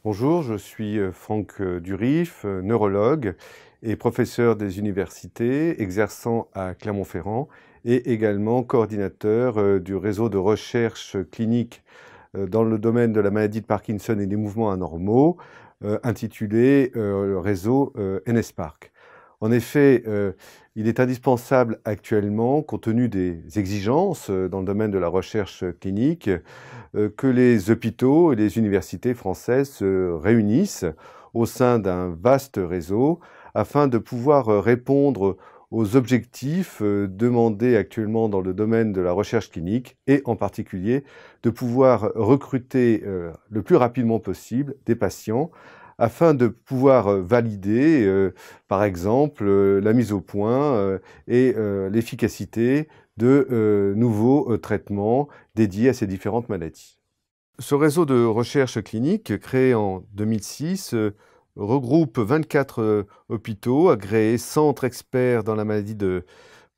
Bonjour, je suis Franck Durif, neurologue et professeur des universités exerçant à Clermont-Ferrand et également coordinateur du réseau de recherche clinique dans le domaine de la maladie de Parkinson et des mouvements anormaux, intitulé le réseau NSPARC. En effet, il est indispensable actuellement, compte tenu des exigences dans le domaine de la recherche clinique, que les hôpitaux et les universités françaises se réunissent au sein d'un vaste réseau afin de pouvoir répondre aux objectifs demandés actuellement dans le domaine de la recherche clinique et en particulier de pouvoir recruter le plus rapidement possible des patients afin de pouvoir valider, par exemple, la mise au point et l'efficacité de nouveaux traitements dédiés à ces différentes maladies. Ce réseau de recherche clinique, créé en 2006, regroupe 24 hôpitaux agréés centres experts dans la maladie de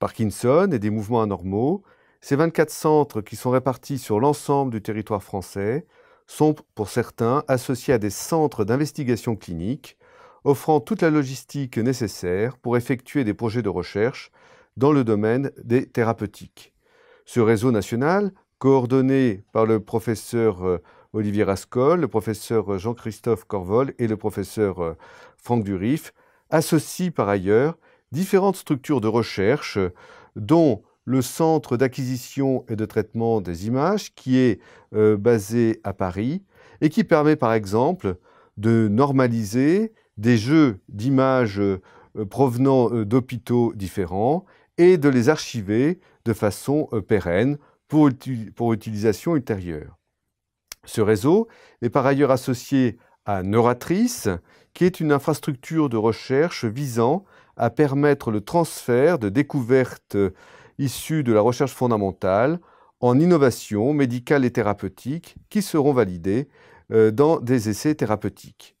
Parkinson et des mouvements anormaux. Ces 24 centres, qui sont répartis sur l'ensemble du territoire français, sont pour certains associés à des centres d'investigation clinique, offrant toute la logistique nécessaire pour effectuer des projets de recherche dans le domaine des thérapeutiques. Ce réseau national, coordonné par le professeur Olivier Rascol, le professeur Jean-Christophe Corvol et le professeur Franck Durif, associe par ailleurs différentes structures de recherche, dont le Centre d'acquisition et de traitement des images, qui est basé à Paris, et qui permet par exemple de normaliser des jeux d'images provenant d'hôpitaux différents et de les archiver de façon pérenne pour utilisation ultérieure. Ce réseau est par ailleurs associé à Neuratrice, qui est une infrastructure de recherche visant à permettre le transfert de découvertes issues de la recherche fondamentale en innovation médicale et thérapeutique qui seront validées dans des essais thérapeutiques.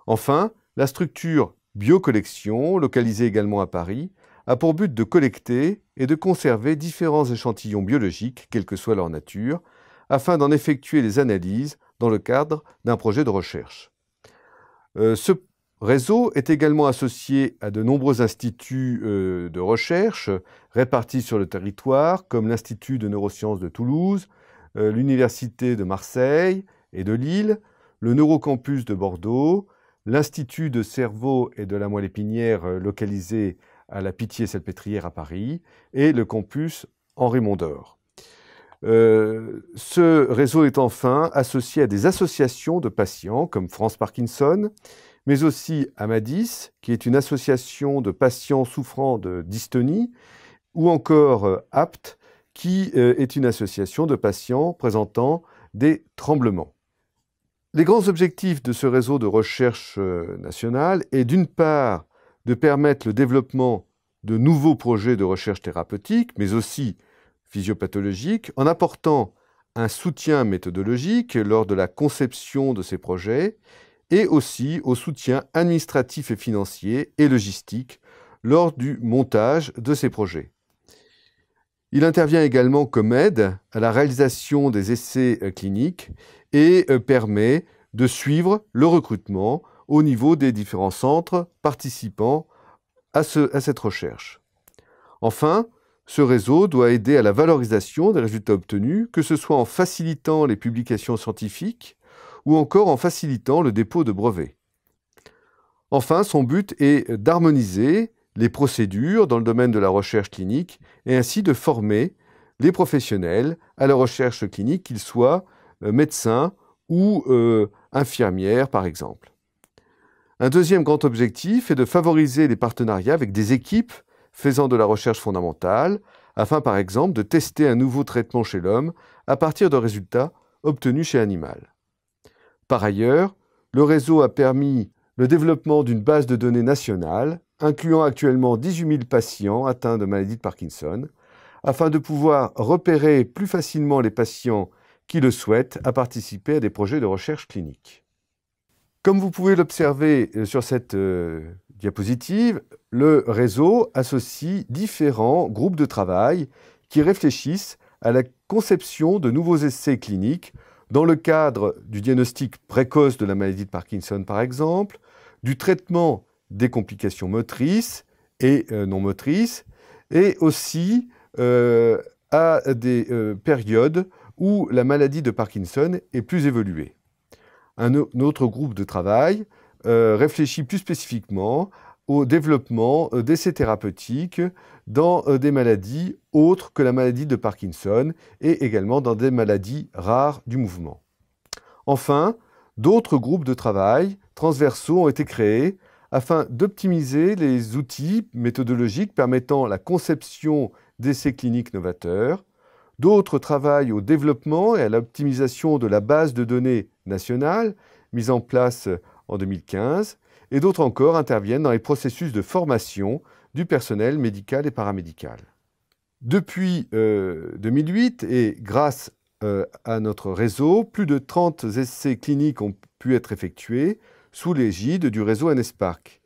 Enfin, la structure Biocollection, localisée également à Paris, a pour but de collecter et de conserver différents échantillons biologiques, quelle que soit leur nature, afin d'en effectuer les analyses dans le cadre d'un projet de recherche. Ce réseau est également associé à de nombreux instituts de recherche répartis sur le territoire, comme l'Institut de neurosciences de Toulouse, l'Université de Marseille et de Lille, le Neurocampus de Bordeaux, l'Institut de cerveau et de la moelle épinière localisé à la Pitié-Salpêtrière à Paris et le campus Henri Mondor. Ce réseau est enfin associé à des associations de patients comme France Parkinson, mais aussi Amadis, qui est une association de patients souffrant de dystonie, ou encore APT, qui est une association de patients présentant des tremblements. Les grands objectifs de ce réseau de recherche national est d'une part de permettre le développement de nouveaux projets de recherche thérapeutique, mais aussi physiopathologiques, en apportant un soutien méthodologique lors de la conception de ces projets et aussi au soutien administratif et financier et logistique lors du montage de ces projets. Il intervient également comme aide à la réalisation des essais cliniques et permet de suivre le recrutement au niveau des différents centres participant à cette recherche. Enfin, ce réseau doit aider à la valorisation des résultats obtenus, que ce soit en facilitant les publications scientifiques ou encore en facilitant le dépôt de brevets. Enfin, son but est d'harmoniser les procédures dans le domaine de la recherche clinique et ainsi de former les professionnels à la recherche clinique, qu'ils soient médecins ou infirmières, par exemple. Un deuxième grand objectif est de favoriser les partenariats avec des équipes faisant de la recherche fondamentale, afin par exemple de tester un nouveau traitement chez l'homme à partir de résultats obtenus chez l'animal. Par ailleurs, le réseau a permis le développement d'une base de données nationale, incluant actuellement 18 000 patients atteints de maladie de Parkinson, afin de pouvoir repérer plus facilement les patients qui le souhaitent à participer à des projets de recherche clinique. Comme vous pouvez l'observer sur cette diapositive, le réseau associe différents groupes de travail qui réfléchissent à la conception de nouveaux essais cliniques dans le cadre du diagnostic précoce de la maladie de Parkinson par exemple, du traitement des complications motrices et non motrices, et aussi à des périodes où la maladie de Parkinson est plus évoluée. Un autre groupe de travail réfléchit plus spécifiquement au développement d'essais thérapeutiques dans des maladies autres que la maladie de Parkinson et également dans des maladies rares du mouvement. Enfin, d'autres groupes de travail transversaux ont été créés afin d'optimiser les outils méthodologiques permettant la conception d'essais cliniques novateurs. D'autres travaillent au développement et à l'optimisation de la base de données nationale mise en place en 2015, et d'autres encore interviennent dans les processus de formation du personnel médical et paramédical. Depuis 2008, et grâce à notre réseau, plus de 30 essais cliniques ont pu être effectués sous l'égide du réseau NSPARC.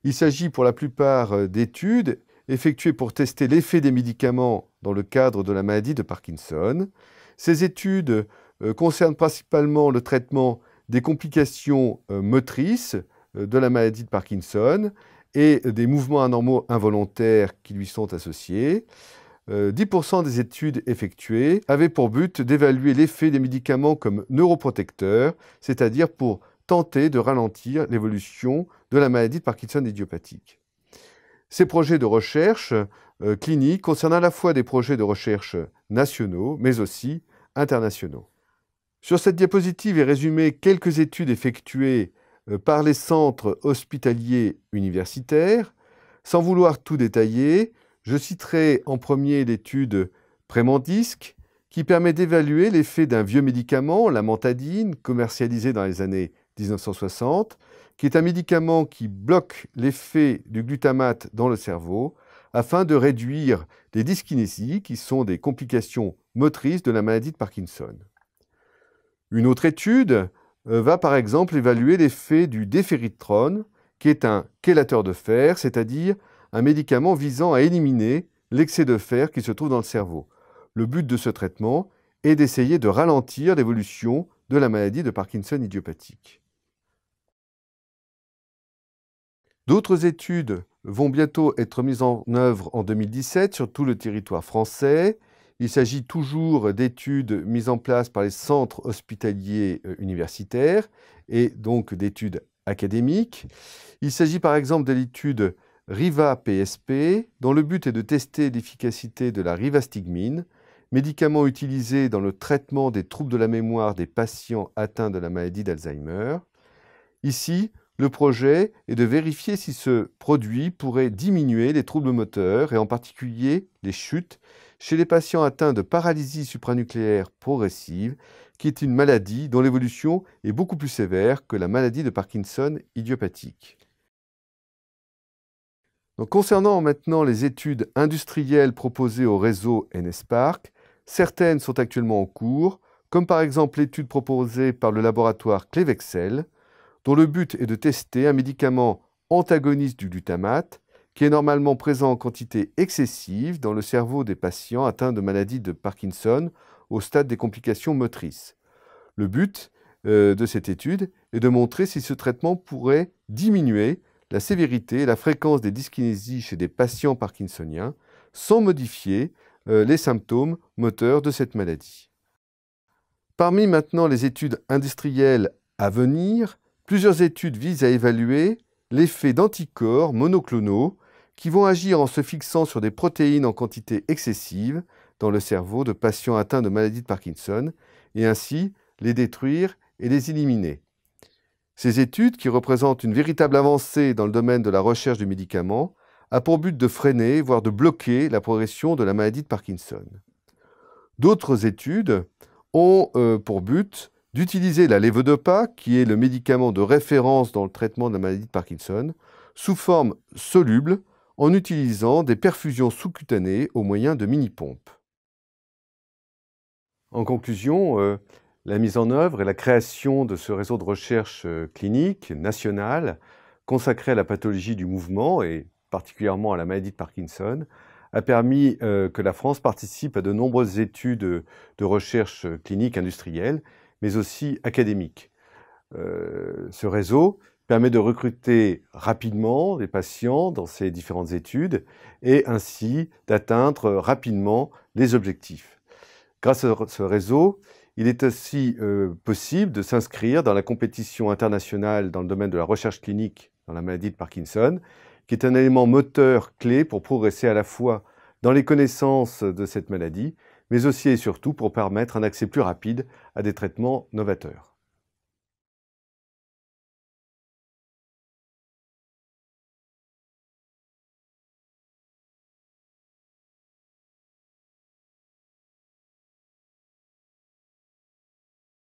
Il s'agit pour la plupart d'études effectuées pour tester l'effet des médicaments dans le cadre de la maladie de Parkinson. Ces études concernent principalement le traitement des complications motrices de la maladie de Parkinson et des mouvements anormaux involontaires qui lui sont associés. 10% des études effectuées avaient pour but d'évaluer l'effet des médicaments comme neuroprotecteurs, c'est-à-dire pour tenter de ralentir l'évolution de la maladie de Parkinson idiopathique. Ces projets de recherche clinique concernent à la fois des projets de recherche nationaux, mais aussi internationaux. Sur cette diapositive est résumé quelques études effectuées par les centres hospitaliers universitaires. Sans vouloir tout détailler, je citerai en premier l'étude Prémandisc, qui permet d'évaluer l'effet d'un vieux médicament, la mantadine, commercialisé dans les années 1960, qui est un médicament qui bloque l'effet du glutamate dans le cerveau afin de réduire les dyskinésies, qui sont des complications motrices de la maladie de Parkinson. Une autre étude va par exemple évaluer l'effet du déféritrone, qui est un chélateur de fer, c'est-à-dire un médicament visant à éliminer l'excès de fer qui se trouve dans le cerveau. Le but de ce traitement est d'essayer de ralentir l'évolution de la maladie de Parkinson idiopathique. D'autres études vont bientôt être mises en œuvre en 2017 sur tout le territoire français. Il s'agit toujours d'études mises en place par les centres hospitaliers universitaires et donc d'études académiques. Il s'agit par exemple de l'étude Riva-PSP, dont le but est de tester l'efficacité de la rivastigmine, médicament utilisé dans le traitement des troubles de la mémoire des patients atteints de la maladie d'Alzheimer. Ici, le projet est de vérifier si ce produit pourrait diminuer les troubles moteurs et en particulier les chutes chez les patients atteints de paralysie supranucléaire progressive, qui est une maladie dont l'évolution est beaucoup plus sévère que la maladie de Parkinson idiopathique. Donc, concernant maintenant les études industrielles proposées au réseau NSPARC, certaines sont actuellement en cours, comme par exemple l'étude proposée par le laboratoire Clevexel, dont le but est de tester un médicament antagoniste du glutamate, qui est normalement présent en quantité excessive dans le cerveau des patients atteints de maladie de Parkinson au stade des complications motrices. Le but de cette étude est de montrer si ce traitement pourrait diminuer la sévérité et la fréquence des dyskinésies chez des patients parkinsoniens sans modifier les symptômes moteurs de cette maladie. Parmi maintenant les études industrielles à venir, plusieurs études visent à évaluer l'effet d'anticorps monoclonaux qui vont agir en se fixant sur des protéines en quantité excessive dans le cerveau de patients atteints de maladie de Parkinson et ainsi les détruire et les éliminer. Ces études, qui représentent une véritable avancée dans le domaine de la recherche du médicament, a pour but de freiner, voire de bloquer la progression de la maladie de Parkinson. D'autres études ont pour but d'utiliser la levodopa, qui est le médicament de référence dans le traitement de la maladie de Parkinson, sous forme soluble, en utilisant des perfusions sous-cutanées au moyen de mini-pompes. En conclusion, la mise en œuvre et la création de ce réseau de recherche clinique national consacré à la pathologie du mouvement et particulièrement à la maladie de Parkinson a permis que la France participe à de nombreuses études de recherche clinique industrielle mais aussi académiques. Ce réseau permet de recruter rapidement des patients dans ces différentes études et ainsi d'atteindre rapidement les objectifs. Grâce à ce réseau, il est aussi possible de s'inscrire dans la compétition internationale dans le domaine de la recherche clinique dans la maladie de Parkinson, qui est un élément moteur clé pour progresser à la fois dans les connaissances de cette maladie, mais aussi et surtout pour permettre un accès plus rapide à des traitements novateurs.